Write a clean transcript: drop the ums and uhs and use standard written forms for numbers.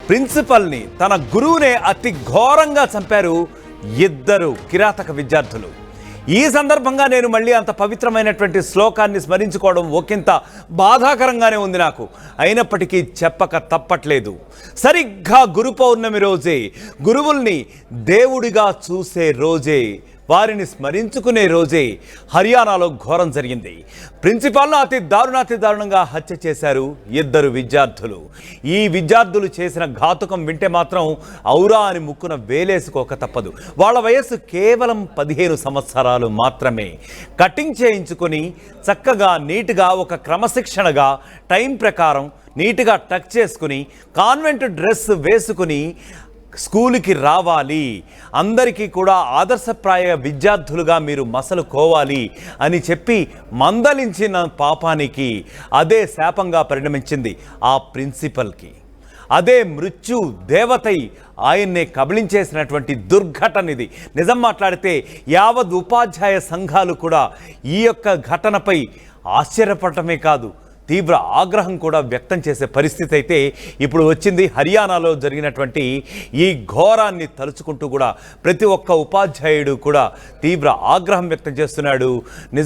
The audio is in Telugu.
ప్రిన్సిపల్ని తన గురువునే అతి ఘోరంగా చంపారు ఇద్దరు కిరాతక విద్యార్థులు. ఈ సందర్భంగా నేను మళ్ళీ అంత పవిత్రమైనటువంటి శ్లోకాన్ని స్మరించుకోవడం ఒకంత బాధాకరంగానే ఉంది నాకు. అయినప్పటికీ చెప్పక తప్పట్లేదు. సరిగ్గా గురు పౌర్ణమి రోజే, గురువుల్ని దేవుడిగా చూసే రోజే, వారిని స్మరించుకునే రోజే హర్యానాలో ఘోరం జరిగింది. ప్రిన్సిపాల్ను అతి దారుణంగా హత్య చేశారు ఇద్దరు విద్యార్థులు. ఈ విద్యార్థులు చేసిన ఘాతుకం వింటే మాత్రం ఔరా అని ముక్కున వేలేసుకోక తప్పదు. వాళ్ళ వయస్సు కేవలం 15 సంవత్సరాలు మాత్రమే. కటింగ్ చేయించుకొని చక్కగా నీట్గా ఒక క్రమశిక్షణగా టైం ప్రకారం నీట్గా టక్ చేసుకుని కాన్వెంట్ డ్రెస్ వేసుకుని స్కూలుకి రావాలి, అందరికీ కూడా ఆదర్శప్రాయ విద్యార్థులుగా మీరు మసలుకోవాలి అని చెప్పి మందలించిన పాపానికి అదే శాపంగా పరిణమించింది ఆ ప్రిన్సిపల్కి. అదే మృత్యు దేవతై ఆయన్నే కబళించేసినటువంటి దుర్ఘటన ఇది. నిజం మాట్లాడితే యావత్ ఉపాధ్యాయ సంఘాలు కూడా ఈ యొక్క ఘటనపై ఆశ్చర్యపడటమే కాదు, తీవ్ర ఆగ్రహం కూడా వ్యక్తం చేసే పరిస్థితి అయితే ఇప్పుడు వచ్చింది. హర్యానాలో జరిగినటువంటి ఈ ఘోరాన్ని తలుచుకుంటూ కూడా ప్రతి ఒక్క ఉపాధ్యాయుడు కూడా తీవ్ర ఆగ్రహం వ్యక్తం చేస్తున్నాడు.